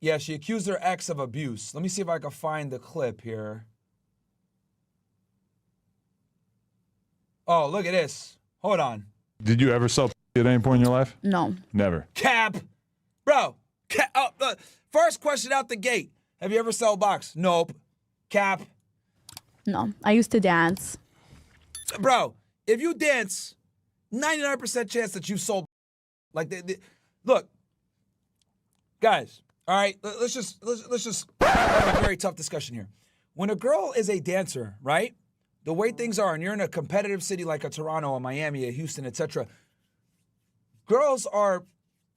Yeah, she accused her ex of abuse. Let me see if I can find the clip here. Oh, look at this. Hold on. Did you ever sell at any point in your life? No. Never. Cap. Bro. First question out the gate. Have you ever sold box? Nope. Cap. No. I used to dance. Bro, if you dance, 99% chance that you sold. Like, look, guys. All right, let's just have a very tough discussion here. When a girl is a dancer, right? The way things are, and you're in a competitive city like a Toronto, a Miami, a Houston, etc. Girls are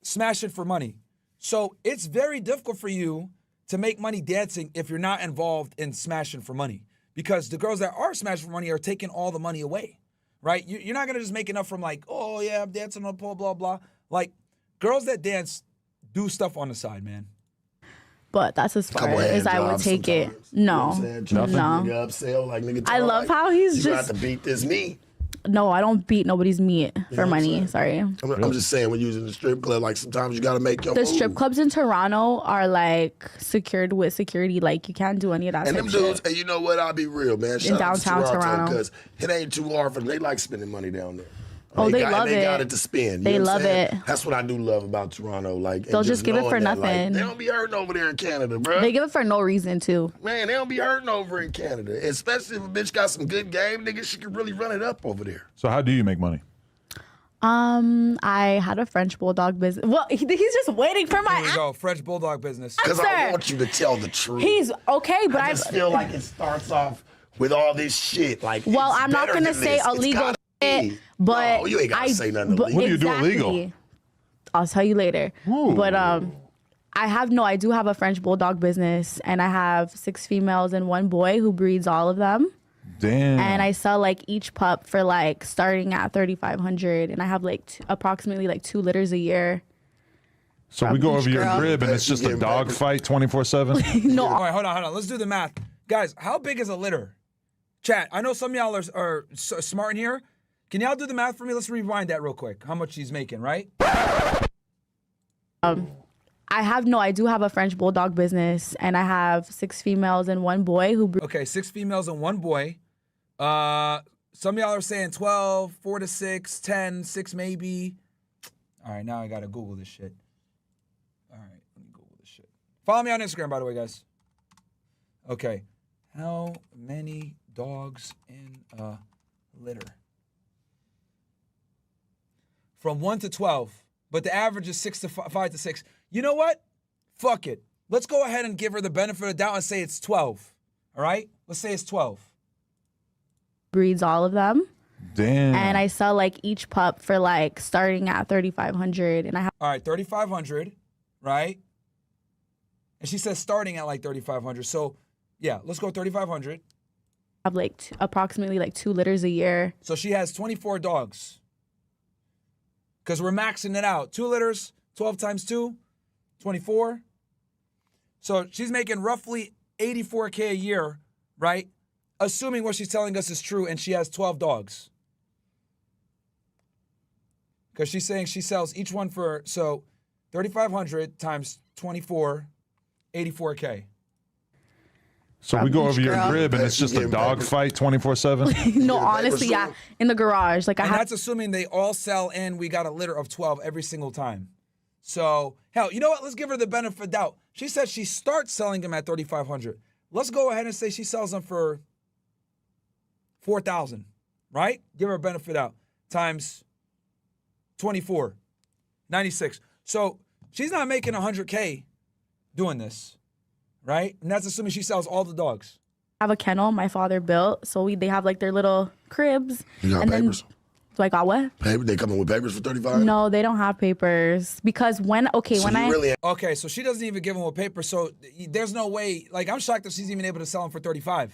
smashing for money. So it's very difficult for you to make money dancing if you're not involved in smashing for money. Because the girls that are smashing for money are taking all the money away, right? You're not going to just make enough from like, oh, yeah, I'm dancing on a pole, blah, blah. Like, girls that dance do stuff on the side, man. But that's as far as I would take it. No, no. I love how he's just. You got to beat this meat. No, I don't beat nobody's meat for money. Sorry. I'm just saying, when you're using the strip club, like sometimes you got to make your The strip clubs in Toronto are like secured with security. Like you can't do any of that. And them dudes, and you know what? I'll be real, man. In downtown Toronto, because it ain't too hard for them. They like spending money down there. Oh, they love it. They got it to spend. They love it. That's what I do love about Toronto. Like they'll just give it for nothing. Like, they don't be hurting over there in Canada, bro. They give it for no reason too. Man, they don't be hurting over in Canada. Especially if a bitch got some good game, nigga, she can really run it up over there. So how do you make money? I had a French bulldog business. Well, he's just waiting for my. Here we go, French bulldog business. Because I want you to tell the truth. He's okay, but I just feel like it starts off with all this shit. Like, well, I'm not gonna say illegal. But no, you ain't gotta say nothing illegal. What do you do illegal? I'll tell you later. Ooh. But I do have a French bulldog business, and I have 6 females and 1 boy who breeds all of them. Damn. And I sell like each pup for like starting at $3,500, and I have like approximately like 2 litters a year. So we go over your crib and it's just a dog fight 24/7? No. All right, hold on. Let's do the math. Guys, how big is a litter? Chat, I know some of y'all are smart in here. Can y'all do the math for me? Let's rewind that real quick. How much she's making, right? I do have a French bulldog business, and I have 6 females and 1 boy who. Okay, 6 females and 1 boy. Some of y'all are saying 12, 4 to 6, 10, 6 maybe. All right, now I gotta Google this shit. All right, let me Google this shit. Follow me on Instagram, by the way, guys. Okay, how many dogs in a litter? From 1 to 12, but the average is 5 to 6. You know what? Fuck it. Let's go ahead and give her the benefit of the doubt and say it's 12. All right? Let's say it's 12. Breeds all of them. Damn. And I sell like each pup for like starting at $3,500, and I have. All right, $3,500, right? And she says starting at like $3,500. So, yeah, let's go $3,500. I have like approximately like 2 litters a year. So she has 24 dogs. Because we're maxing it out. 2 litters, 12 times 2, 24. So she's making roughly $84K a year, right? Assuming what she's telling us is true, and she has 12 dogs. Because she's saying she sells each one for, so 3,500 times 24, 84K. So we go over your crib and it's just a dog fight 24/7? No, honestly, yeah, in the garage. Like and that's assuming they all sell in. We got a litter of 12 every single time. So, hell, you know what? Let's give her the benefit of doubt. She said she starts selling them at $3,500. Let's go ahead and say she sells them for $4,000, right? Give her a benefit out times 24, 96. So she's not making 100K doing this. Right? And that's assuming she sells all the dogs. I have a kennel my father built, so they have like their little cribs. You got papers? Do I got what? Paper? They come in with papers for $35? No, they don't have papers because Okay, so she doesn't even give them a paper, so there's no way. Like, I'm shocked that she's even able to sell them for $35.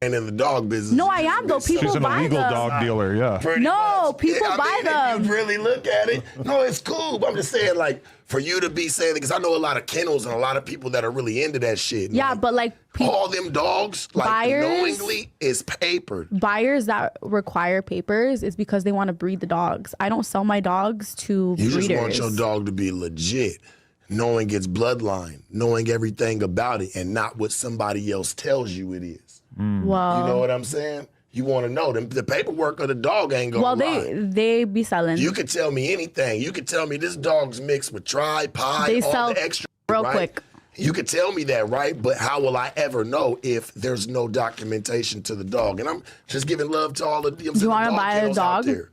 And in the dog business. No, I am though. People She's an buy illegal them. dog dealer, yeah. No, people buy them. If you really look at it, no, it's cool. But I'm just saying, like, for you to be saying, because I know a lot of kennels and a lot of people that are really into that shit. Yeah, but like all them dogs, like buyers, knowingly, is papered. Buyers that require papers is because they want to breed the dogs. I don't sell my dogs to breeders. You just want your dog to be legit. knowing its bloodline, knowing everything about it, and not what somebody else tells you it is. Well, You know what I'm saying? You want to know. The paperwork of the dog ain't gonna lie. they be selling. You could tell me anything. You could tell me this dog's mixed with tri, pie, They all sell the extra, real right? quick. You could tell me that, right? But how will I ever know if there's no documentation to the dog? And I'm just giving love to all of the You want to buy a kennels out dog? there.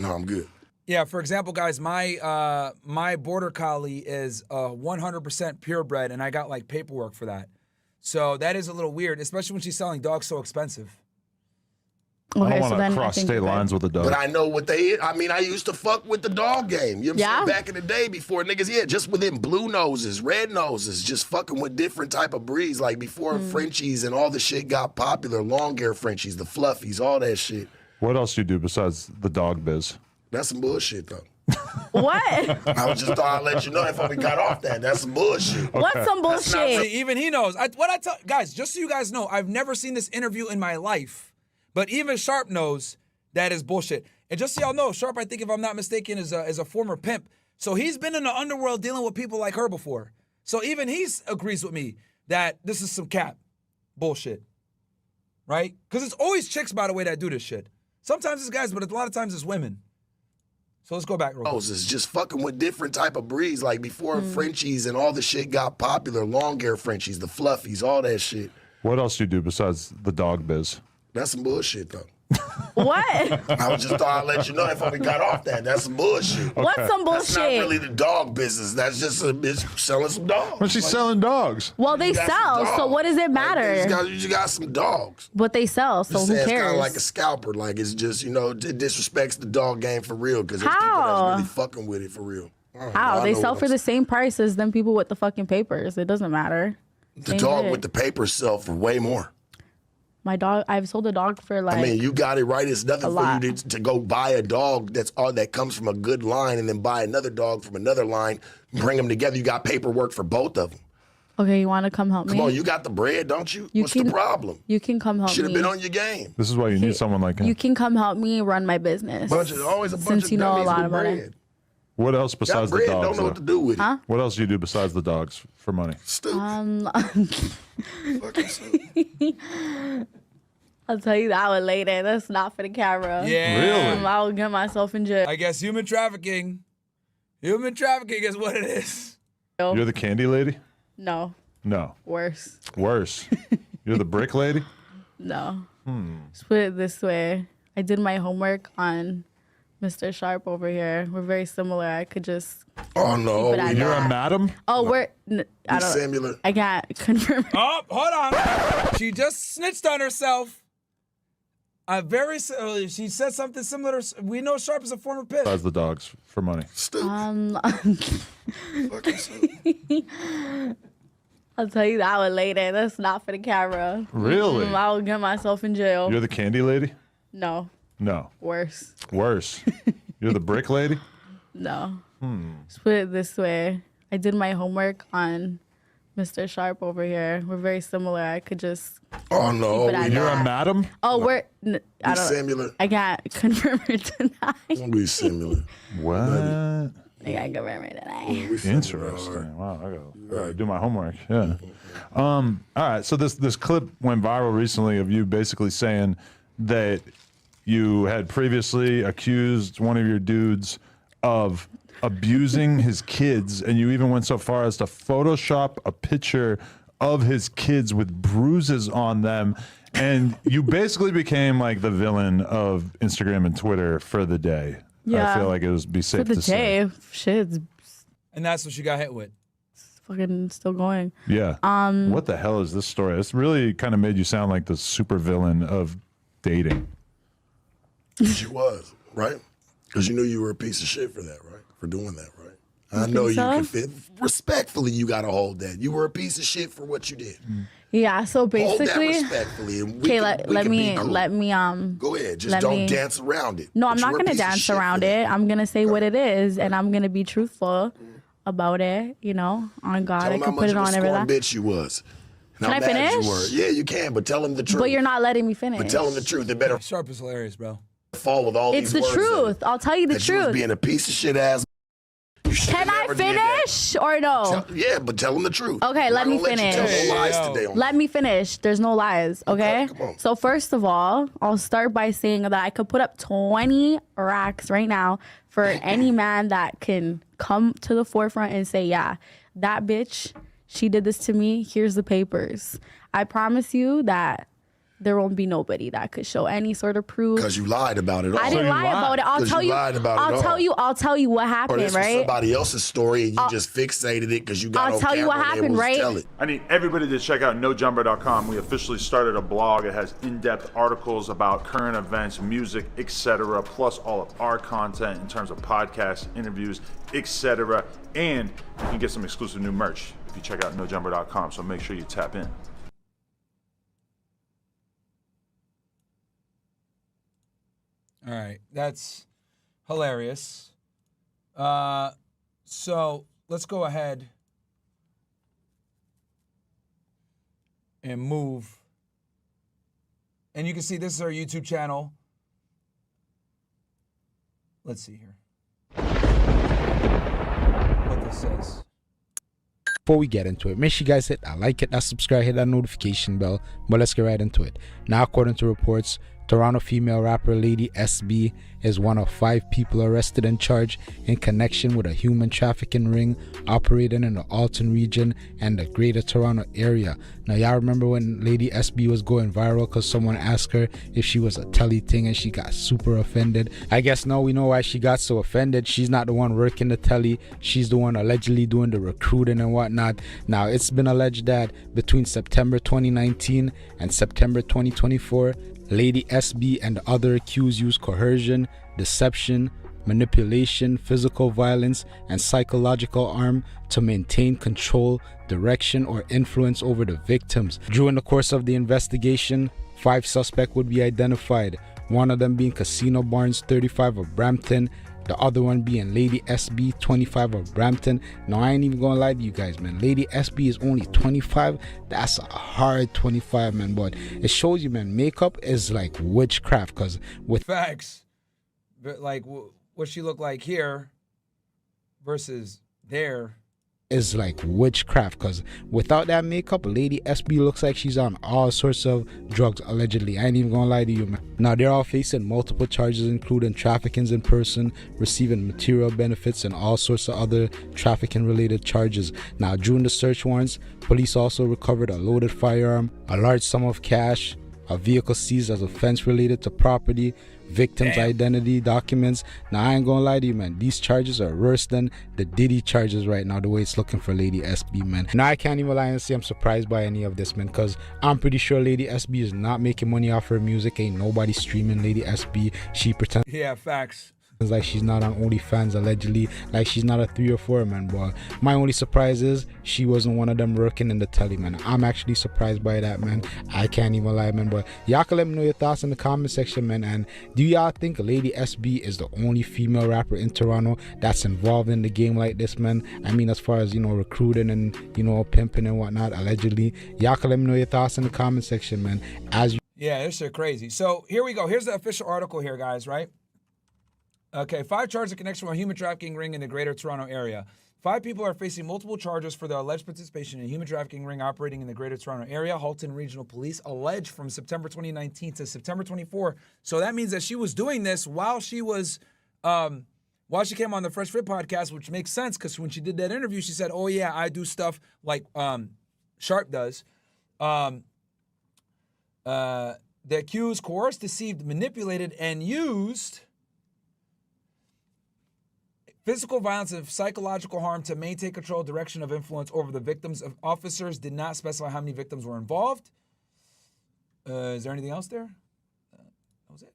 No, I'm good. Yeah, for example, guys, my border collie is 100% purebred, and I got like paperwork for that. So that is a little weird, especially when she's selling dogs so expensive. I Okay, don't so want then to I cross think state you're good. lines with a dog. But I know what I used to fuck with the dog game. You know what I'm Yeah? saying? Back in the day before niggas, just within blue noses, red noses, just fucking with different type of breeds. Like before Frenchies and all the shit got popular, long hair Frenchies, the fluffies, all that shit. What else do you do besides the dog biz? That's some bullshit though. What? I was just thought I'd let you know before we got off that. That's some bullshit. What's some not bullshit? See, even he knows. Guys, just so you guys know, I've never seen this interview in my life, but even Sharp knows that is bullshit. And just so y'all know, Sharp, I think if I'm not mistaken, is a former pimp. So he's been in the underworld dealing with people like her before. So even he agrees with me that this is some cap bullshit, right? Because it's always chicks, by the way, that do this shit. Sometimes it's guys, but a lot of times it's women. So let's go back real quick. Noses, just fucking with different type of breeds. Like before Frenchies and all the shit got popular, long hair Frenchies, the fluffies, all that shit. What else do you do besides the dog biz? That's some bullshit though. What? I was just thought I'd let you know before we got off that. That's some bullshit. What's some That's not bullshit? really the dog business. That's just a bitch selling some dogs. Well, she's selling dogs. Well, they You got some sell, so dogs. what does it matter? You just got some dogs. But they sell, so Just who saying it's kind cares? of like a scalper. Like it's just, it disrespects the dog game for real because there's people How? that's really fucking with it for real. I don't know. How? I They know sell what for I'm the same price as them people with the fucking papers. It doesn't matter. The Same dog shit. with the papers sell for way more. My dog, I've sold a dog for like, I mean, you got it right. It's nothing a for lot. you to go buy a dog that's all that comes from a good line and then buy another dog from another line, bring them together. You got paperwork for both of them. okay, you want to come help me? Come on, you got the bread, don't you? What's the problem? You can come help Should have me. been on your game. This is why you need someone like him. You can come help me run my business. Always a bunch Since of you know a dummies lot with about it. bread. What else Got besides the bread, dogs? don't know what to though? do with it. What else do you do besides the dogs for money? Stupid. Fucking stupid. I'll tell you that one later. That's not for the camera. Yeah. Really? I'll get myself in jail. I guess human trafficking. Human trafficking is what it is. You're the candy lady? No, No. worse. Worse. You're the brick lady? No. Just put it this way. I did my homework on Mr. Sharp over here. We're very similar. I could just. Oh, no. Keep it at You're that. a madam? Oh, I don't. Similar. I can't confirm. Oh, hold on. She just snitched on herself. She said something similar. We know Sharp is a former pimp. Besides the dogs for money. Stupid. Fucking stupid. I'll tell you that one later. That's not for the camera. Really? I'll get myself in jail. You're the candy lady? No, No. worse. Worse. You're the brick lady? No. Just put it this way. I did my homework on Mr. Sharp over here. We're very similar. I could just. Oh, no. Keep it at You're that. a madam? Oh, I don't. Similar. I can't confirm or deny. Don't be similar. What? I can't confirm or deny. Interesting. Wow, I gotta do my homework. Yeah. All right. So this clip went viral recently of you basically saying that you had previously accused one of your dudes of abusing his kids, and you even went so far as to Photoshop a picture of his kids with bruises on them. And you basically became like the villain of Instagram and Twitter for the day. Yeah. I feel like it would be safe For the to say. day, shit, it's And that's what she got hit with. fucking still going. Yeah. What the hell is this story? It's really kind of made you sound like the super villain of dating. She was, right? Because you knew you were a piece of shit for that, right? For doing that, right? I know you so? can fit. Respectfully, you got to hold that. You were a piece of shit for what you did. Yeah. So Hold that basically, respectfully. And we okay. can- Let we can be me cool. let me Go ahead. Just let don't me- dance around it. No, But I'm you not were a gonna piece of dance shit for around that. it. I'm gonna say what it is, and I'm gonna be truthful about it. You know, on God, Tell I him how can much put it of a on everything. scorn bitch you was. And Can how I mad finish? You were. Yeah, you can, but tell him the truth. But you're not letting me finish. But tell him the truth. It better Sharp is hilarious, bro. fall with all It's these the words in it. truth. I'll tell you the That you was truth. being a piece of shit ass. You should've Can I never did that. finish or no? Yeah, but tell them the truth. Okay, I'm let not me gonna let you finish. tell no lies Yo. today on Let me finish. There's no lies, okay? come on. So first of all, I'll start by saying that I could put up 20 racks right now for any man that can come to the forefront and say, yeah, that bitch, she did this to me. Here's the papers. I promise you that there won't be nobody that could show any sort of proof. Because you lied about it all. I didn't lie about it. I'll 'Cause tell you you. lied about it I'll all. tell you. I'll tell you what Or happened, this was right? somebody else's story and you just fixated it because you got I'll on tell you camera what and happened, able to right? tell it. I need everybody to check out nojumper.com. We officially started a blog. It has in-depth articles about current events, music, etc., plus all of our content in terms of podcasts, interviews, etc. And you can get some exclusive new merch if you check out nojumper.com. So make sure you tap in. All right, that's hilarious. So let's go ahead and move. And you can see this is our YouTube channel. Let's see here what this says. Before we get into it, make sure you guys hit that like, hit that subscribe, hit that notification bell. But let's get right into it. Now, according to reports, Toronto female rapper Lady SB is one of 5 people arrested and charged in connection with a human trafficking ring operating in the Alton region and the Greater Toronto area. Now, y'all remember when Lady SB was going viral because someone asked her if she was a telly thing and she got super offended. I guess now we know why she got so offended. She's not the one working the telly. She's the one allegedly doing the recruiting and whatnot. Now, it's been alleged that between September 2019 and September 2024, Lady SB and the other accused used coercion, deception, manipulation, physical violence, and psychological harm to maintain control, direction, or influence over the victims. During the course of the investigation, 5 suspects would be identified, one of them being Casino Barnes, 35 of Brampton, the other one being Lady SB, 25 of Brampton. Now, I ain't even gonna lie to you guys, man. Lady SB is only 25. That's a hard 25, man. But it shows you, man, makeup is like witchcraft. Because with Facts. But like what she looked like here versus there. is like witchcraft, because without that makeup, Lady SB looks like she's on all sorts of drugs, allegedly. I ain't even gonna lie to you, man. Now, they're all facing multiple charges, including trafficking in person, receiving material benefits, and all sorts of other trafficking related charges. Now, during the search warrants, police also recovered a loaded firearm, a large sum of cash, a vehicle seized as offense related to property, victims' identity documents. Now, I ain't gonna lie to you, man. These charges are worse than the Diddy charges right now, the way it's looking for Lady SB, man. Now, I can't even lie and say I'm surprised by any of this, man, because I'm pretty sure Lady SB is not making money off her music. Ain't nobody streaming Lady SB. She pretends Yeah, facts. like she's not on OnlyFans, allegedly, like she's not a 3 or 4, man. But my only surprise is she wasn't one of them working in the telly, man. I'm actually surprised by that, man. I can't even lie, man. But y'all can let me know your thoughts in the comment section, man. And do y'all think Lady SB is the only female rapper in Toronto that's involved in the game like this, man? I mean, as far as, you know, recruiting and, you know, pimping and whatnot, allegedly. Y'all can let me know your thoughts in the comment section, man. As you Yeah, this shit crazy. So here we go. Here's the official article here, guys, right? Okay, 5 charges in connection with a human trafficking ring in the Greater Toronto area. 5 people are facing multiple charges for their alleged participation in a human trafficking ring operating in the Greater Toronto area. Halton Regional Police alleged from September 2019 to September 24. So that means that she was doing this while she was, while she came on the FreshandFit podcast, which makes sense because when she did that interview, she said, "Oh yeah, I do stuff like Sharp does." The accused coerced, deceived, manipulated, and used physical violence and psychological harm to maintain control, direction of influence over the victims. Of officers did not specify how many victims were involved. Is there anything else there? That was it.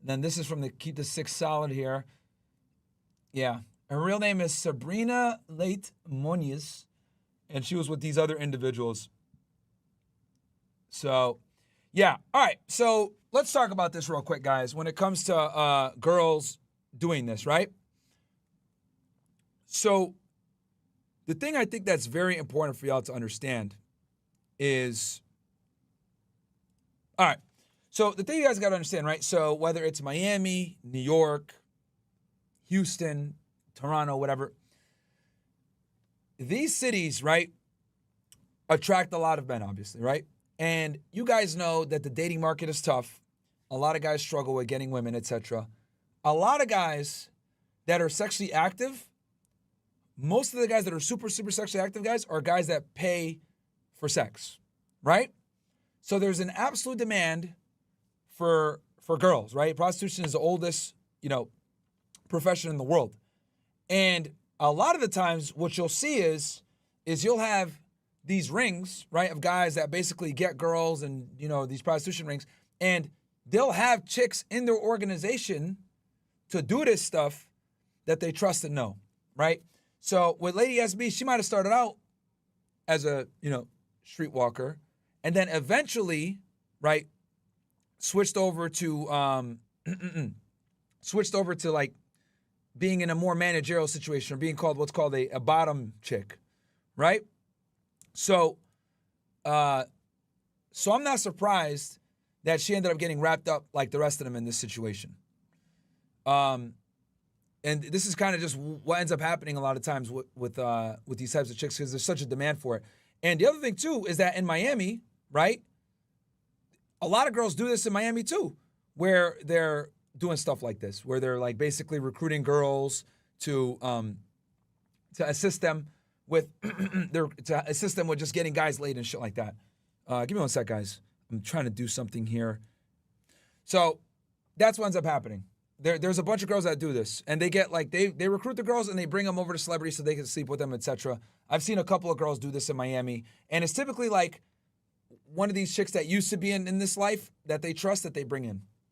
Then this is from the Keep the Six Solid here. Yeah. Her real name is Sabrina Late Moniz, and she was with these other individuals. So, yeah. All right. So let's talk about this real quick, guys. When it comes to girls doing this, right? So the thing I think that's very important for y'all to understand is, all right. So the thing you guys got to understand, right? So whether it's Miami, New York, Houston, Toronto, whatever. These cities, right, attract a lot of men, obviously, right? And you guys know that the dating market is tough. A lot of guys struggle with getting women, etc. A lot of guys that are sexually active, most of the guys that are super, super sexually active guys are guys that pay for sex, right? So there's an absolute demand for girls, right? Prostitution is the oldest, profession in the world. And a lot of the times what you'll see is you'll have these rings, right, of guys that basically get girls and, these prostitution rings, and they'll have chicks in their organization to do this stuff that they trust and know, right? So with Lady SB, she might have started out as a, streetwalker, and then eventually, right, switched over to like being in a more managerial situation or being called what's called a bottom chick, right? So I'm not surprised that she ended up getting wrapped up like the rest of them in this situation. And this is kind of just what ends up happening a lot of times with these types of chicks because there's such a demand for it. And the other thing too is that in Miami, right, a lot of girls do this in Miami too, where they're doing stuff like this, where they're like basically recruiting girls to assist them with just getting guys laid and shit like that. Give me one sec, guys. I'm trying to do something here. So that's what ends up happening. There's a bunch of girls that do this, and they get like they recruit the girls and they bring them over to celebrities so they can sleep with them, etc. I've seen a couple of girls do this in Miami, and it's typically like one of these chicks that used to be in this life that they trust that they bring in.